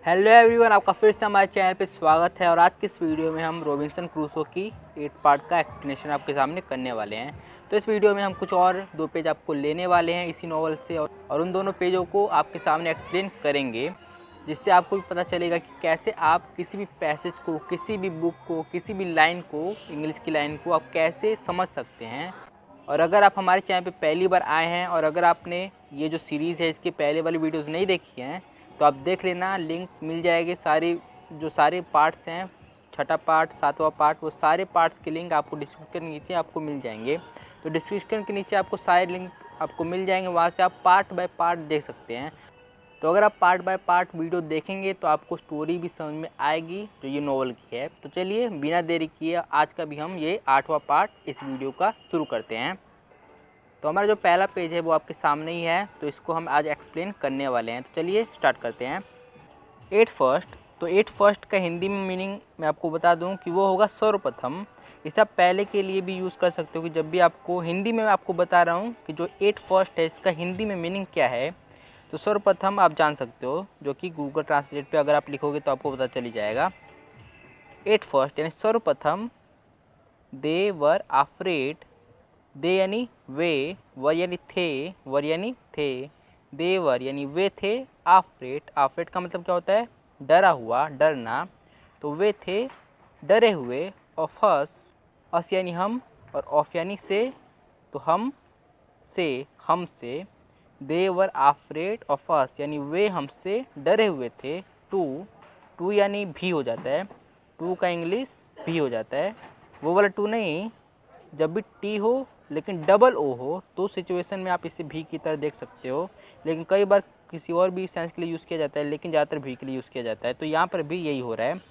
Hello everyone, आपका फिर से हमारे चैनल पे स्वागत है। और आज की इस वीडियो में हम रॉबिन्सन क्रूसो की 8 पार्ट का एक्सप्लेनेशन आपके सामने करने वाले हैं। तो इस वीडियो में हम कुछ और 2 पेज आपको लेने वाले हैं इसी नॉवल से और उन दोनों पेजों को आपके सामने एक्सप्लेन करेंगे, जिससे आपको भी पता चलेगा कि कैसे आप किसी भी पैसेज को, किसी भी बुक को, किसी भी लाइन को, इंग्लिश की लाइन को आप कैसे समझ सकते हैं। और अगर आप हमारे चैनल पर पहली बार आए हैं और अगर आपने ये जो सीरीज़ है इसकी पहले वाली वीडियोज़ नहीं देखी हैं तो आप देख लेना, लिंक मिल जाएगी। सारे पार्ट्स हैं, छठा पार्ट, सातवां पार्ट, वो सारे पार्ट्स के लिंक आपको डिस्क्रिप्शन के नीचे आपको मिल जाएंगे। तो डिस्क्रिप्शन के नीचे आपको सारे लिंक आपको मिल जाएंगे, वहाँ से आप पार्ट बाय पार्ट देख सकते हैं। तो अगर आप पार्ट बाय पार्ट वीडियो देखेंगे तो आपको स्टोरी भी समझ में आएगी जो ये नॉवल की है। तो चलिए बिना देरी किए आज का भी हम ये 8वां पार्ट इस वीडियो का शुरू करते हैं। तो हमारा जो पहला पेज है वो आपके सामने ही है, तो इसको हम आज एक्सप्लेन करने वाले हैं। तो चलिए स्टार्ट करते हैं। 8 फर्स्ट, तो 8 फर्स्ट का हिंदी में मीनिंग मैं आपको बता दूं कि वो होगा सर्वप्रथम। इसे आप पहले के लिए भी यूज़ कर सकते हो कि जब भी आपको हिंदी में मैं आपको बता रहा हूँ कि जो 8 फर्स्ट है इसका हिंदी में मीनिंग क्या है, तो सर्वप्रथम आप जान सकते हो, जो कि गूगल ट्रांसलेट पे अगर आप लिखोगे तो आपको पता चली जाएगा। 8 फर्स्ट यानी सर्वप्रथम, दे वर आफ्रेड, दे यानी वे, वर यानी थे, वर यानी थे, देवर यानी वे थे, आफ्रेड, आफ्रेड का मतलब क्या होता है, डरा हुआ, डरना। तो वे थे डरे हुए। ऑफ अस, अस यानी हम और ऑफ यानी से, तो हम से, हमसे। देवर आफ्रेड ऑफ अस यानी वे हमसे डरे हुए थे। टू, टू यानी भी हो जाता है, टू का इंग्लिश भी हो जाता है, वो वाला टू नहीं। जब भी टी हो लेकिन डबल ओ हो तो सिचुएशन में आप इसे भी की तरह देख सकते हो, लेकिन कई बार किसी और भी सेंस के लिए यूज़ किया जाता है, लेकिन ज़्यादातर भी के लिए यूज़ किया जाता है। तो यहाँ पर भी यही हो रहा है।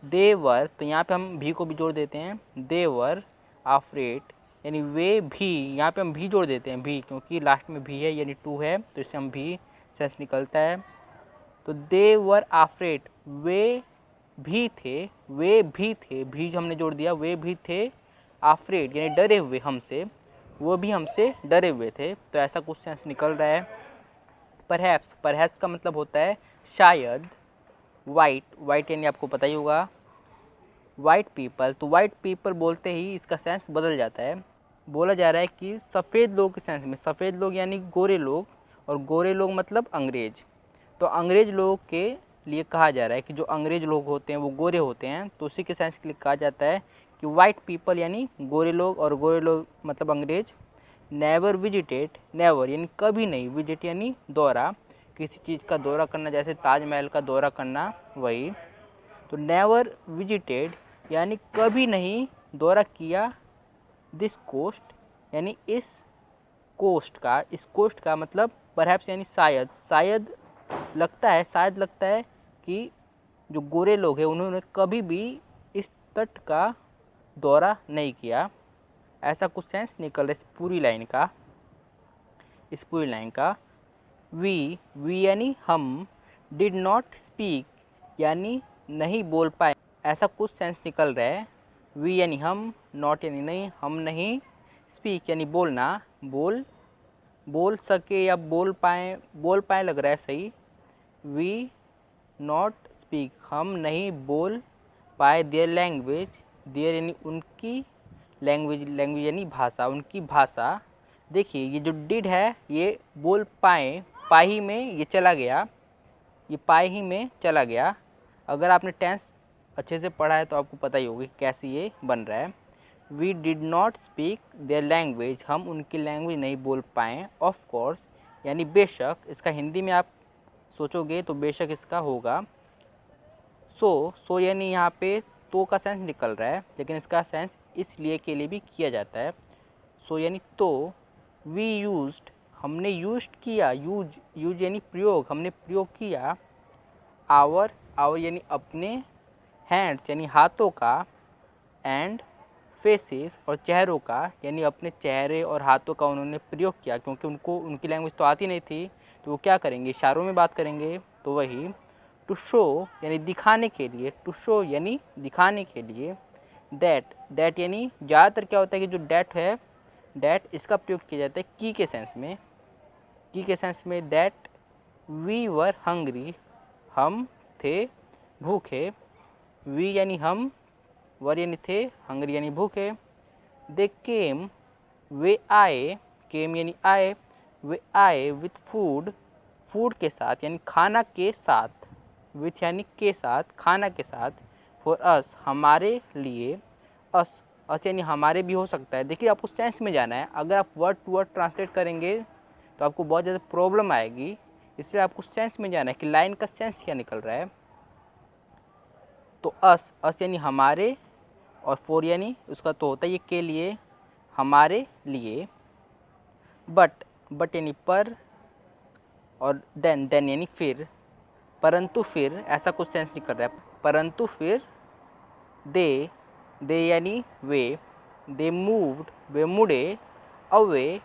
देवर, तो यहाँ पे हम भी को भी जोड़ देते हैं, देवर आफ्रेड यानी वे भी, यहाँ पे हम भी जोड़ देते हैं, भी क्योंकि लास्ट में भी है यानी टू है, तो इससे हम भी सेंस निकलता है। तो देवर आफ्रेड, वे भी थे, वे भी थे, भी हमने जोड़ दिया, वे भी थे आफ्रेड यानी डरे हुए हमसे, वो भी हमसे डरे हुए थे। तो ऐसा कुछ सेंस निकल रहा है। परहैप्स, परहैप्स का मतलब होता है शायद। वाइट, वाइट यानी आपको पता ही होगा वाइट पीपल, तो वाइट पीपल बोलते ही इसका सेंस बदल जाता है। बोला जा रहा है कि सफ़ेद लोग के सेंस में, सफ़ेद लोग यानी गोरे लोग, और गोरे लोग मतलब अंग्रेज। तो अंग्रेज लोगों के लिए कहा जा रहा है कि जो अंग्रेज लोग होते हैं वो गोरे होते हैं, तो उसी के सेंस के लिए कहा जाता है कि वाइट पीपल यानी गोरे लोग और गोरे लोग मतलब अंग्रेज। नेवर विजिटेड, नेवर यानी कभी नहीं, विजिट यानी दौरा, किसी चीज़ का दौरा करना, जैसे ताजमहल का दौरा करना, वही। तो नेवर विजिटेड यानी कभी नहीं दौरा किया, दिस कोस्ट यानी इस कोस्ट का, इस कोस्ट का मतलब परहैप्स यानी शायद, शायद लगता है, शायद लगता है कि जो गोरे लोग हैं उन्होंने कभी भी इस तट का दौरा नहीं किया। ऐसा कुछ सेंस निकल रहा है इस पूरी लाइन का, इस पूरी लाइन का। वी, वी यानी हम, डिड नॉट स्पीक यानी नहीं बोल पाए, ऐसा कुछ सेंस निकल रहा है। वी यानी हम, नॉट यानी नहीं, हम नहीं, स्पीक यानी बोलना, बोल सके या बोल पाए लग रहा है सही। वी नॉट स्पीक, हम नहीं बोल पाए, देयर लैंग्वेज, देयर यानी उनकी, लैंग्वेज, लैंग्वेज यानी भाषा, उनकी भाषा। देखिए ये जो डिड है ये बोल पाए, पाही में ये चला गया, ये पाए ही में चला गया। अगर आपने टेंस अच्छे से पढ़ा है तो आपको पता ही होगा कि कैसे ये बन रहा है। We did not speak their language, हम उनकी लैंग्वेज नहीं बोल पाए। ऑफ कोर्स यानी बेशक, इसका हिंदी में आप सोचोगे तो बेशक इसका होगा सो यानी यहाँ पे तो का सेंस निकल रहा है, लेकिन इसका सेंस इसलिए के लिए भी किया जाता है। सो यानी तो। वी यूज्ड, हमने यूज्ड किया, यूज यानी प्रयोग, हमने प्रयोग किया। आवर, आवर यानी अपने, हैंड्स यानी हाथों का, एंड फेसेस और चेहरों का यानी अपने चेहरे और हाथों का उन्होंने प्रयोग किया, क्योंकि उनको उनकी लैंग्वेज तो आती नहीं थी, तो वो क्या करेंगे, इशारों में बात करेंगे। तो वही। टू शो यानी दिखाने के लिए, टू शो यानी दिखाने के लिए। दैट, दैट यानी ज़्यादातर क्या होता है कि जो डैट है, डैट इसका प्रयोग किया जाता है की के सेंस में, की के सेंस में। दैट वी वर हंग्री, हम थे भूखे, वी यानी हम, वर यानी थे, हंग्री यानी भूखे, दे केम वे आए, केम यानी आए, वे आए विथ फूड, फूड के साथ यानी खाना के साथ, विथ यानी के साथ, खाना के साथ, फॉर अस हमारे लिए, अस अस यानी हमारे भी हो सकता है। देखिए आपको सेंस में जाना है, अगर आप वर्ड टू वर्ड ट्रांसलेट करेंगे तो आपको बहुत ज़्यादा प्रॉब्लम आएगी, इसलिए आपको सेंस में जाना है कि लाइन का सेंस क्या निकल रहा है। तो अस यानी हमारे, और फॉर यानी उसका तो होता है ये के लिए, हमारे लिए, बट यानी पर, और देन यानी फिर, परंतु फिर, ऐसा कुछ सेंस निकल रहा है। परंतु फिर दे यानी वे, दे मूव्ड वे मुड़े, अवे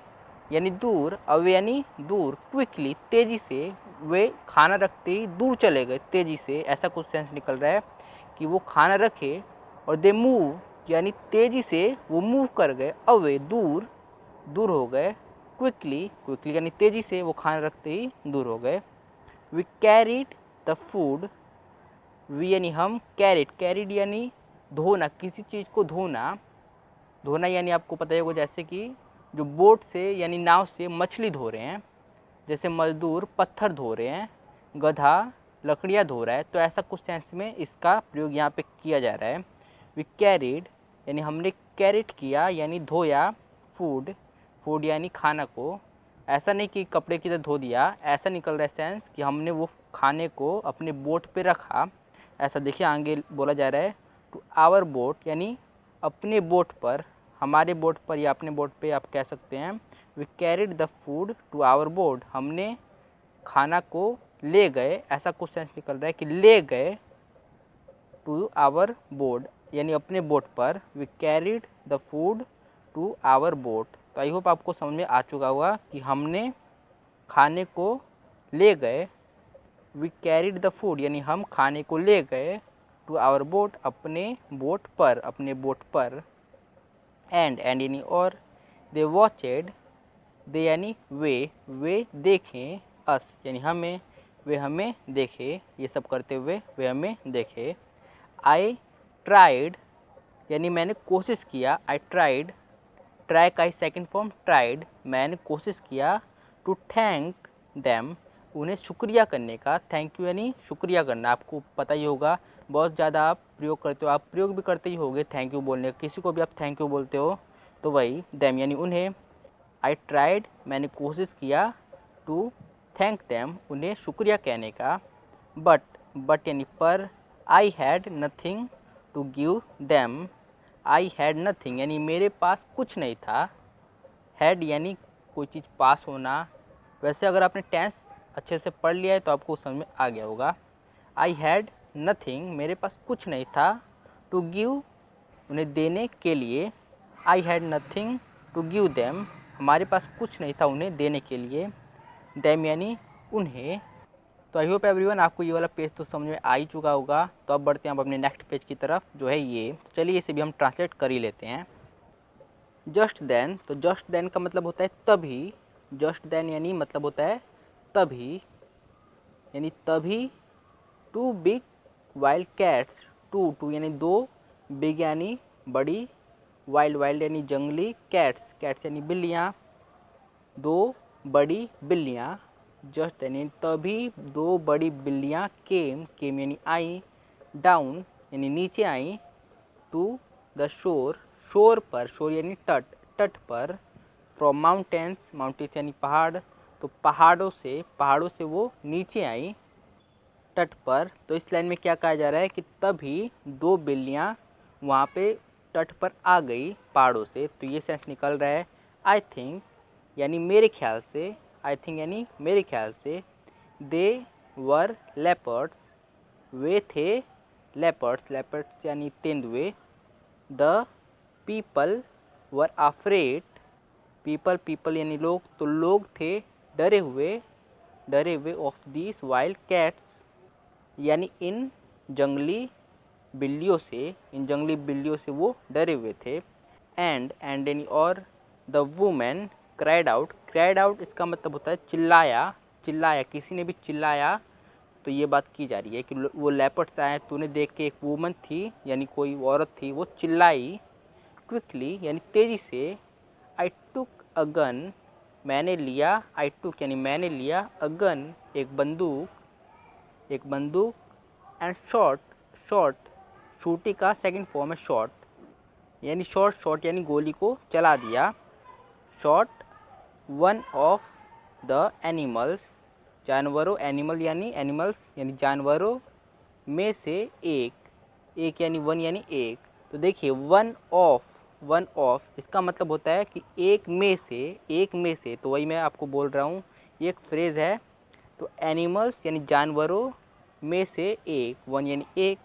यानी दूर, अवे यानी दूर, क्विकली तेज़ी से, वे खाना रखते ही दूर चले गए तेज़ी से, ऐसा कुछ सेंस निकल रहा है कि वो खाना रखे, और दे मूव यानी तेज़ी से वो मूव कर गए, अवे दूर, दूर हो गए, क्विकली यानी तेज़ी से वो खाना रखते ही दूर हो गए। We carried the food, we यानी हम, कैरिड यानी धोना, किसी चीज़ को धोना, धोना यानी आपको पता ही होगा जैसे कि जो बोट से यानी नाव से मछली धो रहे हैं, जैसे मजदूर पत्थर धो रहे हैं, गधा लकड़ियाँ धो रहा है, तो ऐसा कुछ सेंस में इसका प्रयोग यहाँ पे किया जा रहा है। वी कैरिड यानी हमने कैरिड किया यानी धोया, फूड यानी खाना को, ऐसा नहीं कि कपड़े की तरह धो दिया, ऐसा निकल रहा है सेंस कि हमने वो खाने को अपने बोट पे रखा, ऐसा। देखिए आगे बोला जा रहा है टू आवर बोट यानी अपने बोट पर, हमारे बोट पर या अपने बोट पे आप कह सकते हैं। We carried the food to our boat, हमने खाना को ले गए, ऐसा कुछ सेंस निकल रहा है कि ले गए टू आवर बोट यानी अपने बोट पर। We carried the food to our boat. तो आई होप आपको समझ में आ चुका होगा कि हमने खाने को ले गए, वी कैरिड द फूड यानी हम खाने को ले गए, टू आवर बोट अपने बोट पर, अपने बोट पर, एंड यानी और, दे वॉचेड, दे यानी वे देखें, अस यानी हमें, वे हमें देखे, ये सब करते हुए वे हमें देखे। आई ट्राइड यानी मैंने कोशिश किया, आई ट्राइड, ट्राई का ही सेकेंड फॉर्म ट्राइड, मैंने कोशिश किया, टू थैंक देम उन्हें शुक्रिया करने का, थैंक यू यानी शुक्रिया करना, आपको पता ही होगा, बहुत ज़्यादा आप प्रयोग करते हो, आप प्रयोग भी करते ही होगे थैंक यू बोलने का, किसी को भी आप थैंक यू बोलते हो तो वही देम यानी उन्हें। आई ट्राइड मैंने कोशिश किया, टू थैंक देम उन्हें शुक्रिया कहने का, बट यानी पर, I had nothing to give them, I had nothing यानी मेरे पास कुछ नहीं था, हैड यानी कोई चीज़ पास होना, वैसे अगर आपने टेंस अच्छे से पढ़ लिया है तो आपको समझ में आ गया होगा। आई हैड नथिंग मेरे पास कुछ नहीं था, टू गिव उन्हें देने के लिए, I had nothing to give them हमारे पास कुछ नहीं था उन्हें देने के लिए, देम यानी उन्हें। तो आई होप एवरीवन आपको ये वाला पेज तो समझ में आ ही चुका होगा। तो अब बढ़ते हैं अब अपने नेक्स्ट पेज की तरफ जो है ये। तो चलिए इसे भी हम ट्रांसलेट कर ही लेते हैं। जस्ट देन, तो जस्ट देन का मतलब होता है तभी, जस्ट देन यानी मतलब होता है तभी, यानी तभी, two big wild cats, two यानी दो, बिग यानी बड़ी, वाइल्ड यानी जंगली, कैट्स यानी बिल्लियाँ, दो बड़ी बिल्लियाँ, जस्ट यानी तभी दो बड़ी बिल्लियाँ केम यानी आई, डाउन यानी नीचे आई, टू द शोर पर, शोर यानी तट पर, फ्रॉम माउंटेन्स यानी पहाड़, तो पहाड़ों से वो नीचे आई तट पर। तो इस लाइन में क्या कहा जा रहा है कि तभी दो बिल्लियाँ वहाँ पे तट पर आ गई पहाड़ों से। तो ये सेंस निकल रहा है आई थिंक यानी मेरे ख्याल से, आई थिंक यानी मेरे ख्याल से, दे वर लेपर्ड्स वे थे लेपर्ड्स यानी तेंदुए, the people were afraid people यानी लोग, तो लोग थे डरे हुए ऑफ दीज वाइल्ड कैट्स यानी इन जंगली बिल्लियों से वो डरे हुए थे। एंड यानी और, द वुमेन क्राइड आउट इसका मतलब होता है चिल्लाया, किसी ने भी चिल्लाया, तो ये बात की जा रही है कि वो लेपर्ड्स आए तो उन्हें देख के एक वुमन थी यानी कोई औरत थी, वो चिल्लाई क्विकली यानी तेज़ी से, आई टुक अ गन, मैंने लिया, आई टुक यानी मैंने लिया, अ गन एक बंदूक, एंड शॉट, शॉट शूटी का सेकंड फॉर्म है शॉट, यानी शॉट यानी गोली को चला दिया, shot one of the animals, जानवरों, एनिमल यानी एनिमल्स यानी जानवरों में से एक यानी वन यानी एक। तो देखिए वन ऑफ इसका मतलब होता है कि एक में से, तो वही मैं आपको बोल रहा हूँ, ये एक फ्रेज़ है। तो एनिमल्स यानी जानवरों में से एक, वन यानी एक,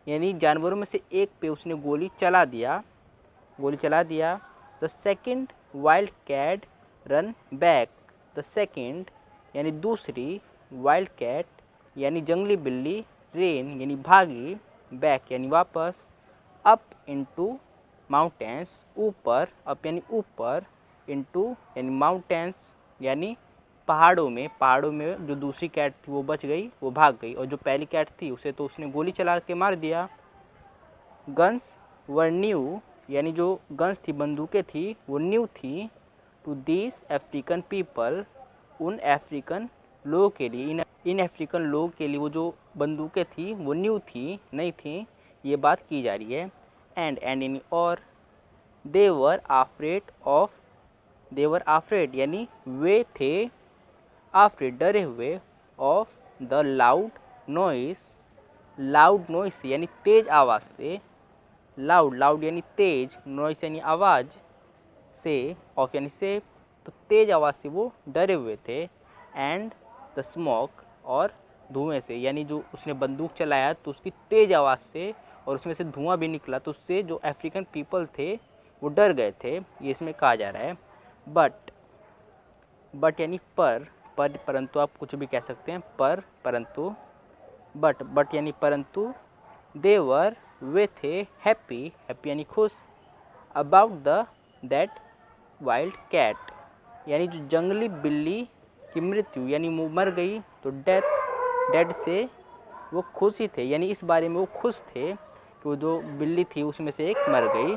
यानी जानवरों में से एक पे उसने गोली चला दिया। The second wild cat run back, the second यानी दूसरी, वाइल्ड कैट यानी जंगली बिल्ली, रेन यानी भागी, बैक यानी वापस, अप इनटू माउंटेन्स ऊपर, अप यानी ऊपर, इनटू यानी माउंटेन्स यानी पहाड़ों में जो दूसरी कैट थी वो बच गई, वो भाग गई, और जो पहली कैट थी उसे तो उसने गोली चला के मार दिया। गन्स वर न्यू यानी जो गन्स थी, बंदूकें थी, वो न्यू थी टू दीज अफ्रीकन पीपल, उन अफ्रीकन लोगों के लिए, इन अफ्रीकन लोगों के लिए वो जो बंदूकें थी वो न्यू थी, नहीं थी, ये बात की जा रही है। एंड यानी और, दे वर आफ्रेड यानी वे थे, आफ्रेड डरे हुए, ऑफ द लाउड नॉइस यानी तेज आवाज़ से, लाउड यानी तेज, नॉइस यानी आवाज़ से, ऑफ यानी से, तो तेज आवाज़ से वो डरे हुए थे। एंड द स्मोक और धुएं से, यानी जो उसने बंदूक चलाया तो उसकी तेज आवाज़ से और उसमें से धुआं भी निकला, तो उससे जो अफ्रीकन पीपल थे वो डर गए थे, ये इसमें कहा जा रहा है। बट यानी परंतु आप कुछ भी कह सकते हैं, परंतु, बट यानी परंतु, दे वर वे थे, हैप्पी यानी खुश, अबाउट दैट वाइल्ड कैट यानी जो जंगली बिल्ली की मृत्यु यानी वो मर गई, तो डेथ से वो खुश ही थे, यानी इस बारे में वो खुश थे कि वो जो बिल्ली थी उसमें से एक मर गई।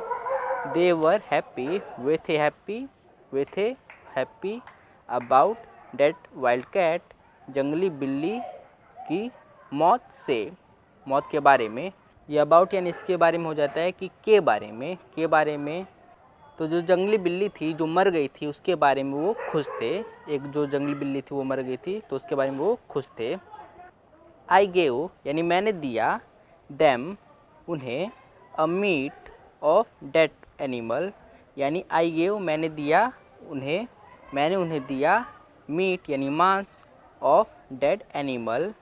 दे वर हैप्पी वे थे happy about that wild cat, जंगली बिल्ली की मौत के बारे में। ये अबाउट यानी इसके बारे में हो जाता है कि के बारे में, तो जो जंगली बिल्ली थी जो मर गई थी उसके बारे में वो खुश थे, एक जो जंगली बिल्ली थी वो मर गई थी तो उसके बारे में वो खुश थे। आई गेव यानी मैंने दिया, देम उन्हें, अ मीट ऑफ डेड एनिमल यानी आई गेव मैंने दिया उन्हें, मैंने उन्हें दिया, मीट यानी मांस, ऑफ डेड एनिमल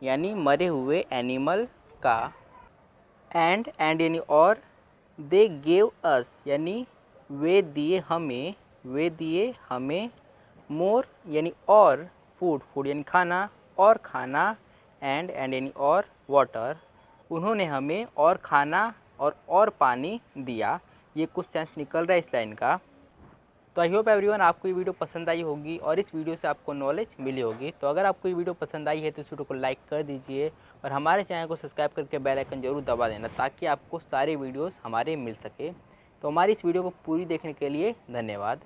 यानी मरे हुए एनिमल का, एंड यानी और, दे गेव अस यानी वे दिए हमें, मोर यानी और, फूड यानी खाना, और खाना, एंड यानी और, वाटर उन्होंने हमें और खाना और पानी दिया। ये कुछ सेंस निकल रहा है इस लाइन का। तो आई होप एवरीवन आपको ये वीडियो पसंद आई होगी और इस वीडियो से आपको नॉलेज मिली होगी। तो अगर आपको ये वीडियो पसंद आई है तो इस वीडियो को लाइक कर दीजिए और हमारे चैनल को सब्सक्राइब करके बेल आइकन जरूर दबा देना ताकि आपको सारे वीडियोस हमारे मिल सके। तो हमारी इस वीडियो को पूरी देखने के लिए धन्यवाद।